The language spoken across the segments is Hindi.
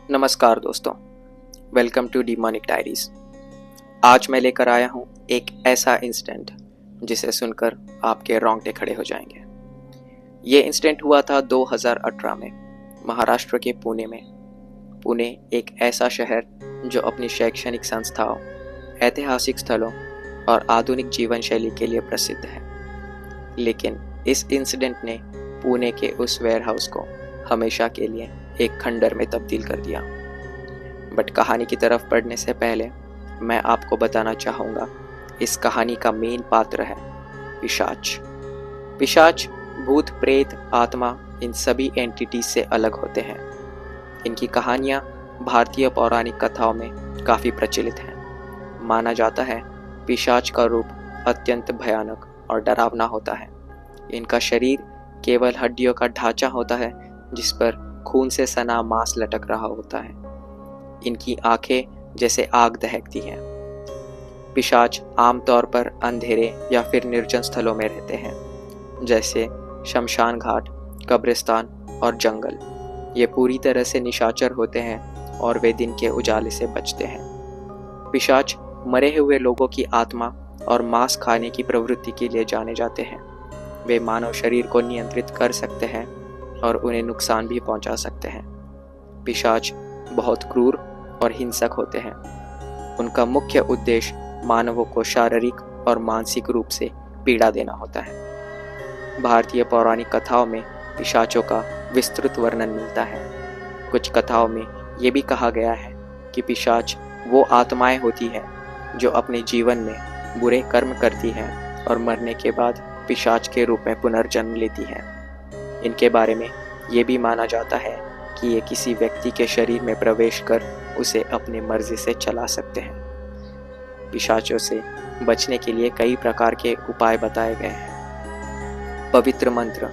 नमस्कार दोस्तों, वेलकम टू डीमोनिक डायरीज। आज मैं लेकर आया हूँ एक ऐसा इंसिडेंट जिसे सुनकर आपके रोंगटे खड़े हो जाएंगे। ये इंसिडेंट हुआ था 2018 में महाराष्ट्र के पुणे में। पुणे एक ऐसा शहर जो अपनी शैक्षणिक संस्थाओं, ऐतिहासिक स्थलों और आधुनिक जीवन शैली के लिए प्रसिद्ध है। लेकिन इस इंसिडेंट ने पुणे के उस वेयरहाउस को हमेशा के लिए एक खंडर में तब्दील कर दिया। बट कहानी की तरफ बढ़ने से पहले मैं आपको बताना चाहूँगा, इस कहानी का मेन पात्र है पिशाच। पिशाच भूत, प्रेत, आत्मा, इन सभी एंटिटीज से अलग होते हैं। इनकी कहानियाँ भारतीय पौराणिक कथाओं में काफ़ी प्रचलित हैं। माना जाता है पिशाच का रूप अत्यंत भयानक और डरावना होता है। इनका शरीर केवल हड्डियों का ढांचा होता है जिस पर खून से सना मांस लटक रहा होता है। इनकी आंखें जैसे आग दहकती हैं। पिशाच आमतौर पर अंधेरे या फिर निर्जन स्थलों में रहते हैं, जैसे शमशान घाट, कब्रिस्तान और जंगल। ये पूरी तरह से निशाचर होते हैं और वे दिन के उजाले से बचते हैं। पिशाच मरे हुए लोगों की आत्मा और मांस खाने की प्रवृत्ति के लिए जाने जाते हैं। वे मानव शरीर को नियंत्रित कर सकते हैं और उन्हें नुकसान भी पहुंचा सकते हैं। पिशाच बहुत क्रूर और हिंसक होते हैं। उनका मुख्य उद्देश्य मानवों को शारीरिक और मानसिक रूप से पीड़ा देना होता है। भारतीय पौराणिक कथाओं में पिशाचों का विस्तृत वर्णन मिलता है। कुछ कथाओं में ये भी कहा गया है कि पिशाच वो आत्माएं होती हैं जो अपने जीवन में बुरे कर्म करती हैं और मरने के बाद पिशाच के रूप में पुनर्जन्म लेती हैं। इनके बारे में ये भी माना जाता है कि ये किसी व्यक्ति के शरीर में प्रवेश कर उसे अपनी मर्जी से चला सकते हैं। पिशाचों से बचने के लिए कई प्रकार के उपाय बताए गए हैं। पवित्र मंत्र,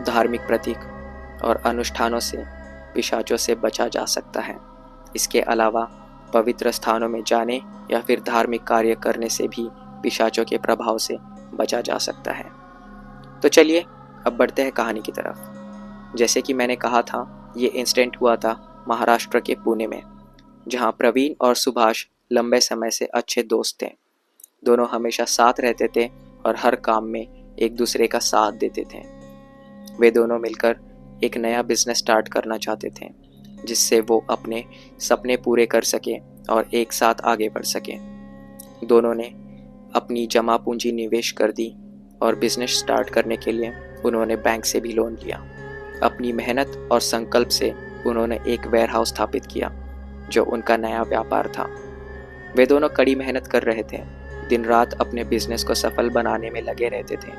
धार्मिक प्रतीक और अनुष्ठानों से पिशाचों से बचा जा सकता है। इसके अलावा पवित्र स्थानों में जाने या फिर धार्मिक कार्य करने से भी पिशाचों के प्रभाव से बचा जा सकता है। तो चलिए अब बढ़ते हैं कहानी की तरफ। जैसे कि मैंने कहा था, ये इंसिडेंट हुआ था महाराष्ट्र के पुणे में, जहां प्रवीण और सुभाष लंबे समय से अच्छे दोस्त थे। दोनों हमेशा साथ रहते थे और हर काम में एक दूसरे का साथ देते थे। वे दोनों मिलकर एक नया बिजनेस स्टार्ट करना चाहते थे, जिससे वो अपने सपने पूरे कर सके और एक साथ आगे बढ़ सके। दोनों ने अपनी जमा पूंजी निवेश कर दी और बिजनेस स्टार्ट करने के लिए उन्होंने बैंक से भी लोन लिया। अपनी मेहनत और संकल्प से उन्होंने एक वेयरहाउस स्थापित किया, जो उनका नया व्यापार था। वे दोनों कड़ी मेहनत कर रहे थे, दिन रात अपने बिजनेस को सफल बनाने में लगे रहते थे।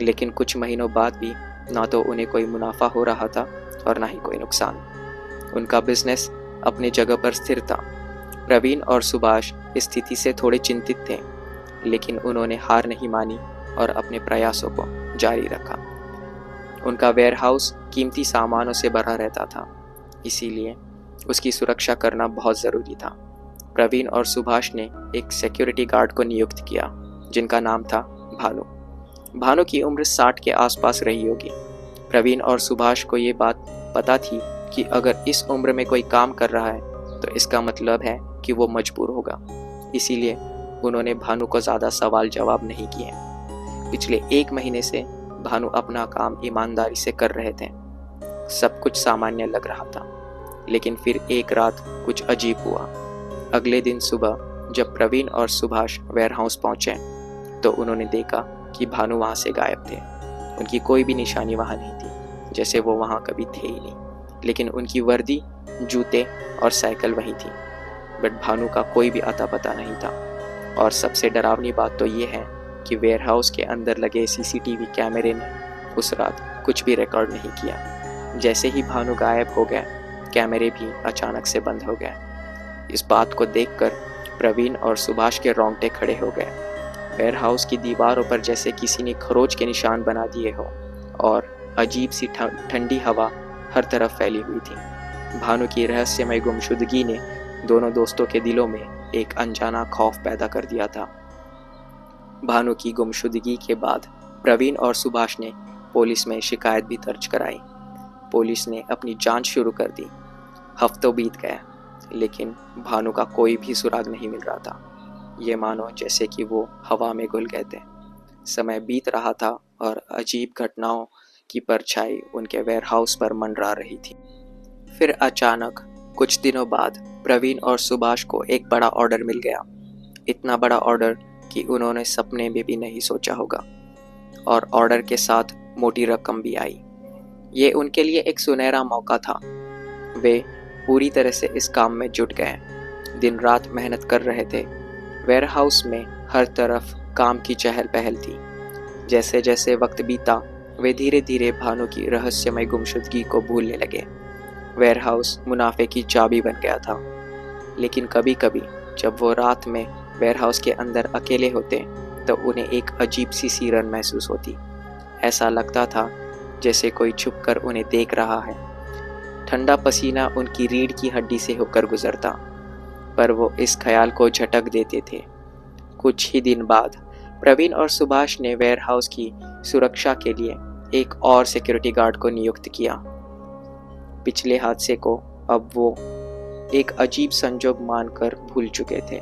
लेकिन कुछ महीनों बाद भी ना तो उन्हें कोई मुनाफा हो रहा था और ना ही कोई नुकसान। उनका बिजनेस अपनी जगह पर स्थिर था। प्रवीण और सुभाष इस स्थिति से थोड़े चिंतित थे, लेकिन उन्होंने हार नहीं मानी और अपने प्रयासों को जारी रखा। उनका वेयरहाउस कीमती सामानों से भरा रहता था, इसीलिए उसकी सुरक्षा करना बहुत ज़रूरी था। प्रवीण और सुभाष ने एक सिक्योरिटी गार्ड को नियुक्त किया, जिनका नाम था भानु। भानु की उम्र 60 के आसपास रही होगी। प्रवीण और सुभाष को ये बात पता थी कि अगर इस उम्र में कोई काम कर रहा है तो इसका मतलब है कि वो मजबूर होगा। इसीलिए उन्होंने भानु को ज़्यादा सवाल जवाब नहीं किए। पिछले 1 महीने से भानु अपना काम ईमानदारी से कर रहे थे। सब कुछ सामान्य लग रहा था, लेकिन फिर एक रात कुछ अजीब हुआ। अगले दिन सुबह जब प्रवीण और सुभाष वेयरहाउस पहुंचे तो उन्होंने देखा कि भानु वहां से गायब थे। उनकी कोई भी निशानी वहां नहीं थी, जैसे वो वहां कभी थे ही नहीं। लेकिन उनकी वर्दी, जूते और साइकिल वहीं थी, बट भानु का कोई भी अता पता नहीं था। और सबसे डरावनी बात तो ये है कि वेयरहाउस के अंदर लगे सीसीटीवी कैमरे ने उस रात कुछ भी रिकॉर्ड नहीं किया। जैसे ही भानु गायब हो गया, कैमरे भी अचानक से बंद हो गए। इस बात को देखकर प्रवीण और सुभाष के रोंगटे खड़े हो गए। वेयरहाउस की दीवारों पर जैसे किसी ने खरोच के निशान बना दिए हो और अजीब सी ठंडी हवा हर तरफ फैली हुई थी। भानु की रहस्यमय गुमशुदगी ने दोनों दोस्तों के दिलों में एक अनजाना खौफ पैदा कर दिया था। भानु की गुमशुदगी के बाद प्रवीण और सुभाष ने पुलिस में शिकायत भी दर्ज कराई। पुलिस ने अपनी जांच शुरू कर दी। हफ्तों बीत गए, लेकिन भानु का कोई भी सुराग नहीं मिल रहा था। ये मानो जैसे कि वो हवा में घुल गए थे। समय बीत रहा था और अजीब घटनाओं की परछाई उनके वेयरहाउस पर मंडरा रही थी। फिर अचानक कुछ दिनों बाद प्रवीण और सुभाष को एक बड़ा ऑर्डर मिल गया। इतना बड़ा ऑर्डर कि उन्होंने सपने में भी नहीं सोचा होगा, और ऑर्डर के साथ मोटी रकम भी आई। ये उनके लिए एक सुनहरा मौका था। वे पूरी तरह से इस काम में जुट गए, दिन रात मेहनत कर रहे थे। वेयरहाउस में हर तरफ काम की चहल पहल थी। जैसे जैसे वक्त बीता, वे धीरे धीरे भानु की रहस्यमय गुमशुदगी को भूलने लगे। वेयरहाउस मुनाफे की चाबी बन गया था, लेकिन कभी कभी जब वो रात में वेयरहाउस के अंदर अकेले होते तो उन्हें एक अजीब सी सिरन महसूस होती। ऐसा लगता था जैसे कोई छुपकर उन्हें देख रहा है। ठंडा पसीना उनकी रीढ़ की हड्डी से होकर गुजरता, पर वो इस ख्याल को झटक देते थे। कुछ ही दिन बाद प्रवीण और सुभाष ने वेयरहाउस की सुरक्षा के लिए एक और सिक्योरिटी गार्ड को नियुक्त किया। पिछले हादसे को अब वो एक अजीब संजोग मानकर भूल चुके थे।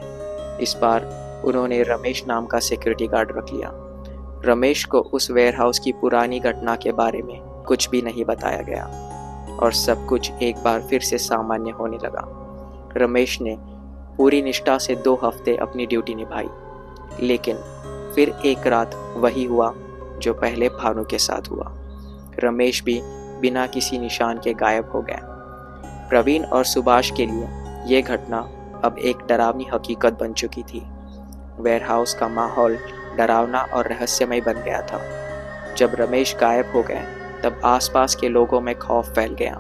इस बार उन्होंने रमेश नाम का सिक्योरिटी गार्ड रख लिया। रमेश को उस वेयरहाउस की पुरानी घटना के बारे में कुछ भी नहीं बताया गया और सब कुछ एक बार फिर से सामान्य होने लगा। रमेश ने पूरी निष्ठा से 2 हफ्ते अपनी ड्यूटी निभाई, लेकिन फिर एक रात वही हुआ जो पहले भानु के साथ हुआ। रमेश भी बिना किसी निशान के गायब हो गए। प्रवीण और सुभाष के लिए यह घटना अब एक डरावनी हकीकत बन चुकी थी। वेयरहाउस का माहौल डरावना और रहस्यमय बन गया था। जब रमेश गायब हो गए तब आसपास के लोगों में खौफ फैल गया।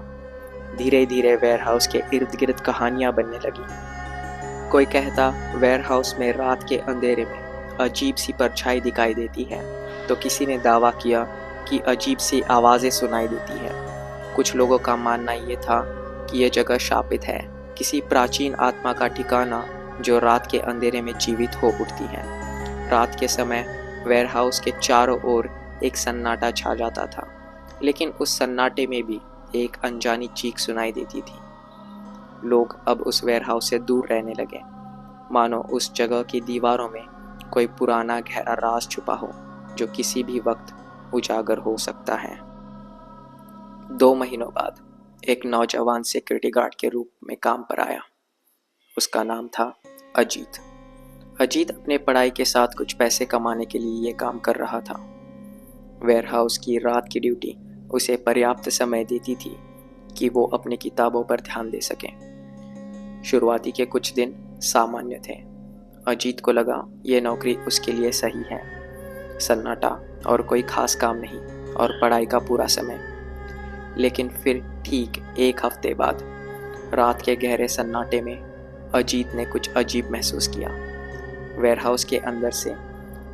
धीरे धीरे वेयरहाउस के इर्द गिर्द कहानियां बनने लगी। कोई कहता वेयरहाउस में रात के अंधेरे में अजीब सी परछाई दिखाई देती है, तो किसी ने दावा किया कि अजीब सी आवाज़ें सुनाई देती हैं। कुछ लोगों का मानना ये था कि यह जगह शापित है, किसी प्राचीन आत्मा का ठिकाना जो रात के अंधेरे में जीवित हो उठती है। रात के समय वेयरहाउस के चारों ओर एक सन्नाटा छा जाता था, लेकिन उस सन्नाटे में भी एक अनजानी चीख सुनाई देती थी। लोग अब उस वेयरहाउस से दूर रहने लगे, मानो उस जगह की दीवारों में कोई पुराना गहरा राज छुपा हो जो किसी भी वक्त उजागर हो सकता है। 2 महीनों बाद एक नौजवान सिक्योरिटी गार्ड के रूप में काम पर आया। उसका नाम था अजीत। अजीत अपने पढ़ाई के साथ कुछ पैसे कमाने के लिए ये काम कर रहा था। वेयरहाउस की रात की ड्यूटी उसे पर्याप्त समय देती थी कि वो अपनी किताबों पर ध्यान दे सके। शुरुआती के कुछ दिन सामान्य थे। अजीत को लगा ये नौकरी उसके लिए सही है। सन्नाटा और कोई खास काम नहीं और पढ़ाई का पूरा समय। लेकिन फिर ठीक 1 हफ्ते बाद रात के गहरे सन्नाटे में अजीत ने कुछ अजीब महसूस किया। वेयरहाउस के अंदर से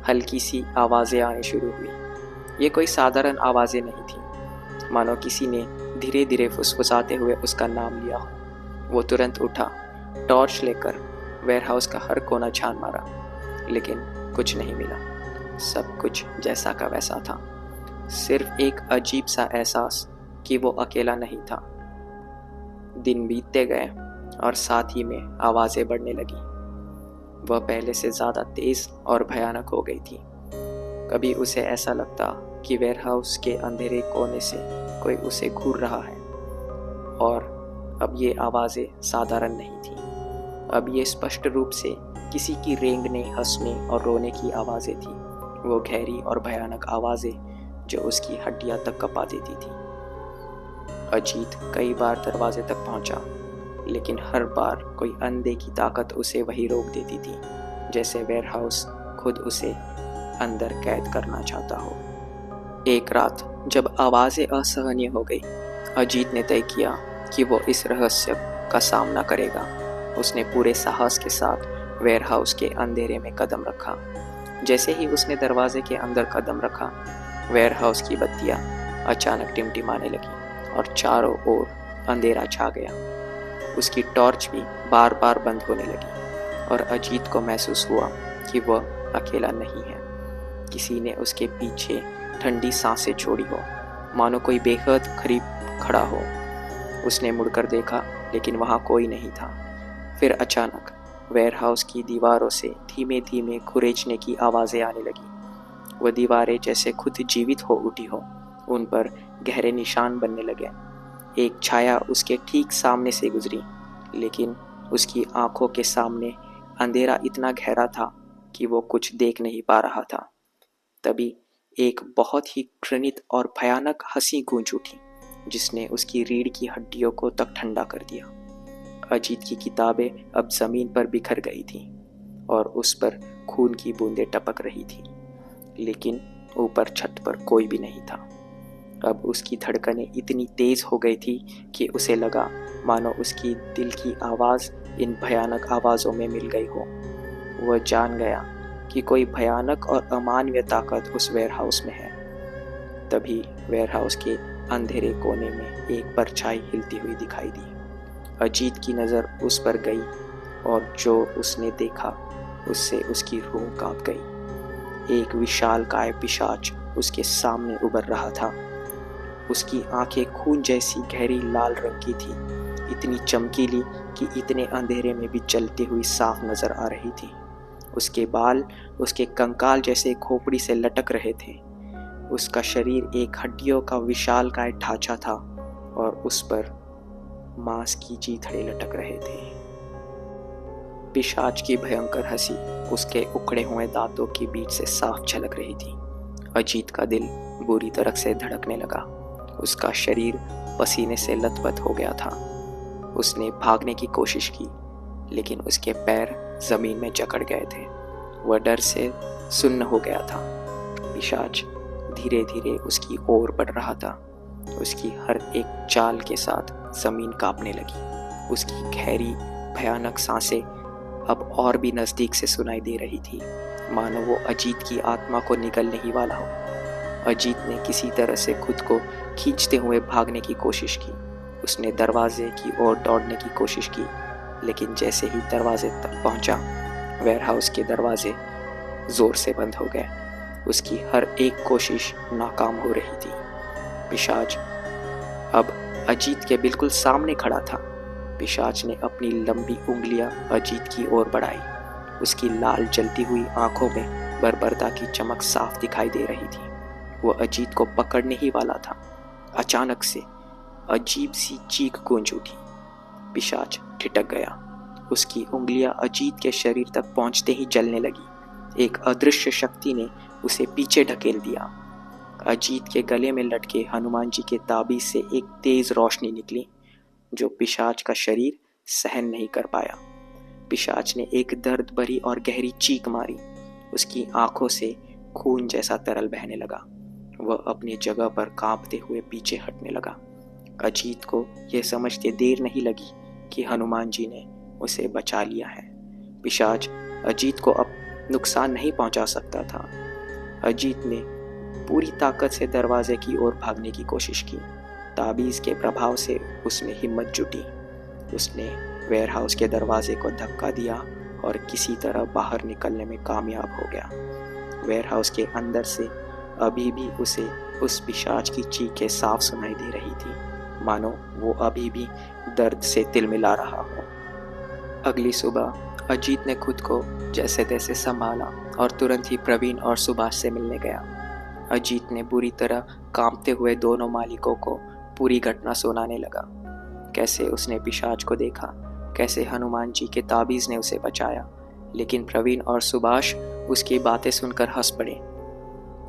हल्की सी आवाज़ें आनी शुरू हुई। ये कोई साधारण आवाज़ें नहीं थी, मानो किसी ने धीरे धीरे फुसफुसाते हुए उसका नाम लिया हो। वो तुरंत उठा, टॉर्च लेकर वेयरहाउस का हर कोना छान मारा, लेकिन कुछ नहीं मिला। सब कुछ जैसा का वैसा था। सिर्फ एक अजीब सा एहसास कि वो अकेला नहीं था। दिन बीतते गए और साथ ही में आवाज़ें बढ़ने लगी। वह पहले से ज़्यादा तेज़ और भयानक हो गई थी। कभी उसे ऐसा लगता कि वेयरहाउस के अंधेरे कोने से कोई उसे घूर रहा है, और अब ये आवाज़ें साधारण नहीं थीं। अब ये स्पष्ट रूप से किसी की रेंगने, हंसने और रोने की आवाज़ें थीं। वो गहरी और भयानक आवाज़ें जो उसकी हड्डियां तक कपा देती थी। अजीत कई बार दरवाजे तक पहुंचा, लेकिन हर बार कोई अंधे की ताकत उसे वहीं रोक देती थी, जैसे वेयरहाउस खुद उसे अंदर कैद करना चाहता हो। एक रात जब आवाज़ें असहनीय हो गई, अजीत ने तय किया कि वो इस रहस्य का सामना करेगा। उसने पूरे साहस के साथ वेयरहाउस के अंधेरे में कदम रखा। जैसे ही उसने दरवाजे के अंदर कदम रखा, वेयरहाउस की बत्तियां अचानक टिमटिमाने लगी और चारों ओर अंधेरा छा गया। उसकी टॉर्च भी बार बार बंद होने लगी और अजीत को महसूस हुआ कि वह अकेला नहीं है। किसी ने उसके पीछे ठंडी सांसें छोड़ी हो, मानो कोई बेहद करीब खड़ा हो। उसने मुड़कर देखा, लेकिन वहाँ कोई नहीं था। फिर अचानक वेयरहाउस की दीवारों से धीमे धीमे खुरेचने की आवाज़ें आने लगी। वह दीवारें जैसे खुद जीवित हो उठी हो, उन पर गहरे निशान बनने लगे। एक छाया उसके ठीक सामने से गुजरी, लेकिन उसकी आंखों के सामने अंधेरा इतना गहरा था कि वो कुछ देख नहीं पा रहा था। तभी एक बहुत ही घृणित और भयानक हंसी गूंज उठी, जिसने उसकी रीढ़ की हड्डियों को तक ठंडा कर दिया। अजीत की किताबें अब जमीन पर बिखर गई थीं और उस पर खून की बूंदें टपक रही थीं, लेकिन ऊपर छत पर कोई भी नहीं था। अब उसकी धड़कनें इतनी तेज हो गई थी कि उसे लगा मानो उसकी दिल की आवाज़ इन भयानक आवाज़ों में मिल गई हो। वह जान गया कि कोई भयानक और अमानवीय ताकत उस वेयरहाउस में है। तभी वेयरहाउस के अंधेरे कोने में एक परछाई हिलती हुई दिखाई दी। अजीत की नज़र उस पर गई और जो उसने देखा उससे उसकी रूह कांप गई। एक विशालकाय पिशाच उसके सामने उभर रहा था। उसकी आंखें खून जैसी गहरी लाल रंग की थी, इतनी चमकीली कि इतने अंधेरे में भी जलती हुई साफ नजर आ रही थी। उसके बाल उसके कंकाल जैसे खोपड़ी से लटक रहे थे। उसका शरीर एक हड्डियों का विशालकाय ढांचा था और उस पर मांस की चीथड़े लटक रहे थे। पिशाच की भयंकर हंसी उसके उखड़े हुए दांतों के बीच से साफ झलक रही थी। अजीत का दिल बुरी तरह से धड़कने लगा। उसका शरीर पसीने से लथपथ हो गया था। उसने भागने की कोशिश की, लेकिन उसके पैर जमीन में जकड़ गए थे। वह डर से सुन्न हो गया था। पिशाच धीरे धीरे उसकी ओर बढ़ रहा था। उसकी हर एक चाल के साथ जमीन कांपने लगी। उसकी गहरी भयानक सांसें अब और भी नजदीक से सुनाई दे रही थी, मानो वो अजीत की आत्मा को निगलने ही वाला हो। अजीत ने किसी तरह से खुद को खींचते हुए भागने की कोशिश की। उसने दरवाजे की ओर दौड़ने की कोशिश की, लेकिन जैसे ही दरवाजे तक पहुंचा, वेयरहाउस के दरवाजे जोर से बंद हो गए। उसकी हर एक कोशिश नाकाम हो रही थी। पिशाच अब अजीत के बिल्कुल सामने खड़ा था। पिशाच ने अपनी लंबी उंगलियां अजीत की ओर बढ़ाई। उसकी लाल जलती हुई आंखों में बर्बरता की चमक साफ दिखाई दे रही थी। वह अजीत को पकड़ने ही वाला था। अचानक से अजीब सी चीख गूंज उठी। पिशाच ठिठक गया। उसकी उंगलियां अजीत के शरीर तक पहुंचते ही जलने लगी। एक अदृश्य शक्ति ने उसे पीछे ढकेल दिया। अजीत के गले में लटके हनुमान जी के ताबीज से एक तेज रोशनी निकली, जो पिशाच का शरीर सहन नहीं कर पाया। पिशाच ने एक दर्द भरी और गहरी चीख मारी। उसकी आंखों से खून जैसा तरल बहने लगा। वह अपनी जगह पर कांपते हुए पीछे हटने लगा। अजीत को यह समझते देर नहीं लगी कि हनुमान जी ने उसे बचा लिया है। पिशाच अजीत को अब नुकसान नहीं पहुंचा सकता था। अजीत ने पूरी ताकत से दरवाजे की ओर भागने की कोशिश की। ताबीज के प्रभाव से उसमें हिम्मत जुटी। उसने वेयरहाउस के दरवाजे को धक्का दिया और किसी तरह बाहर निकलने में कामयाब हो गया। वेयरहाउस के अंदर से अभी भी उसे उस पिशाच की चीखें साफ सुनाई दे रही थी, मानो वो अभी भी दर्द से तिलमिला रहा हो। अगली सुबह अजीत ने खुद को जैसे तैसे संभाला और तुरंत ही प्रवीण और सुभाष से मिलने गया। अजीत ने बुरी तरह कांपते हुए दोनों मालिकों को पूरी घटना सुनाने लगा। कैसे उसने पिशाच को देखा, कैसे हनुमान जी के ताबीज ने उसे बचाया, लेकिन प्रवीण और सुभाष उसकी बातें सुनकर हंस पड़े।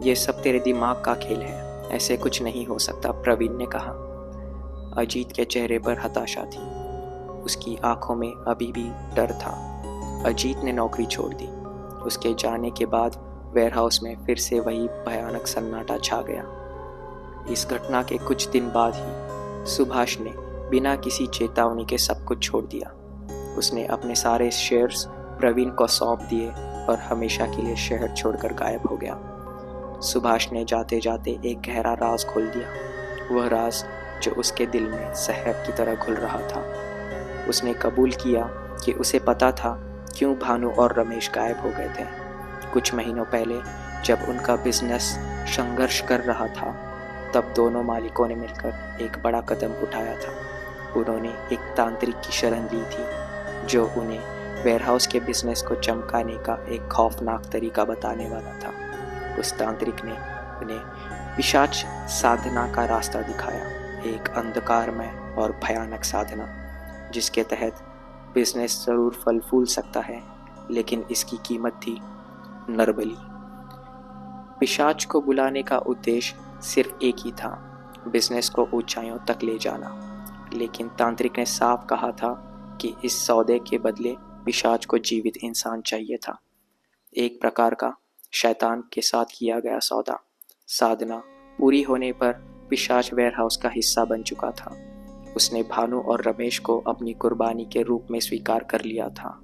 ये सब तेरे दिमाग का खेल है, ऐसे कुछ नहीं हो सकता, प्रवीण ने कहा। अजीत के चेहरे पर हताशा थी। उसकी आंखों में अभी भी डर था। अजीत ने नौकरी छोड़ दी। उसके जाने के बाद वेयरहाउस में फिर से वही भयानक सन्नाटा छा गया। इस घटना के कुछ दिन बाद ही सुभाष ने बिना किसी चेतावनी के सब कुछ छोड़ दिया। उसने अपने सारे शेयर्स प्रवीण को सौंप दिए और हमेशा के लिए शहर छोड़कर गायब हो गया। सुभाष ने जाते जाते एक गहरा राज खोल दिया, वह राज जो उसके दिल में जहर की तरह घुल रहा था। उसने कबूल किया कि उसे पता था क्यों भानु और रमेश गायब हो गए थे। कुछ महीनों पहले जब उनका बिजनेस संघर्ष कर रहा था, तब दोनों मालिकों ने मिलकर एक बड़ा कदम उठाया था। उन्होंने एक तांत्रिक की शरण ली थी जो उन्हें वेयरहाउस के बिजनेस को चमकाने का एक खौफनाक तरीका बताने वाला था। उस तांत्रिक ने उन्हें पिशाच साधना का रास्ता दिखाया, एक अंधकारमय और भयानक साधना जिसके तहत बिजनेस जरूर फल फूल सकता है, लेकिन इसकी कीमत थी नरबली। पिशाच को बुलाने का उद्देश्य सिर्फ एक ही था, बिजनेस को ऊंचाइयों तक ले जाना। लेकिन तांत्रिक ने साफ कहा था कि इस सौदे के बदले पिशाच को जीवित इंसान चाहिए था, एक प्रकार का शैतान के साथ किया गया सौदा। साधना पूरी होने पर पिशाच वेयरहाउस का हिस्सा बन चुका था। उसने भानु और रमेश को अपनी कुर्बानी के रूप में स्वीकार कर लिया था।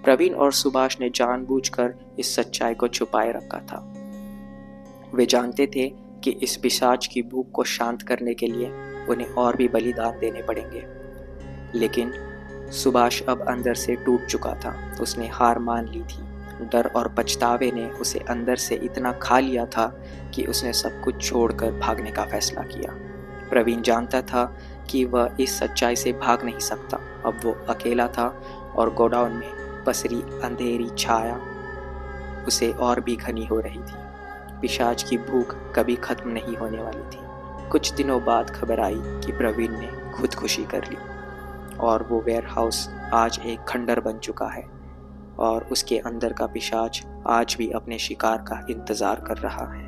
प्रवीण और सुभाष ने जानबूझकर इस सच्चाई को छुपाए रखा था। वे जानते थे कि इस पिशाच की भूख को शांत करने के लिए उन्हें और भी बलिदान देने पड़ेंगे। लेकिन सुभाष अब अंदर से टूट चुका था। उसने हार मान ली थी। डर और पछतावे ने उसे अंदर से इतना खा लिया था कि उसने सब कुछ छोड़कर भागने का फैसला किया। प्रवीण जानता था कि वह इस सच्चाई से भाग नहीं सकता। अब वो अकेला था और गोडाउन में पसरी अंधेरी छाया उसे और भी घनी हो रही थी। पिशाच की भूख कभी खत्म नहीं होने वाली थी। कुछ दिनों बाद खबर आई कि प्रवीण ने खुदकुशी कर ली और वो वेयरहाउस आज एक खंडर बन चुका है और उसके अंदर का पिशाच आज भी अपने शिकार का इंतजार कर रहा है।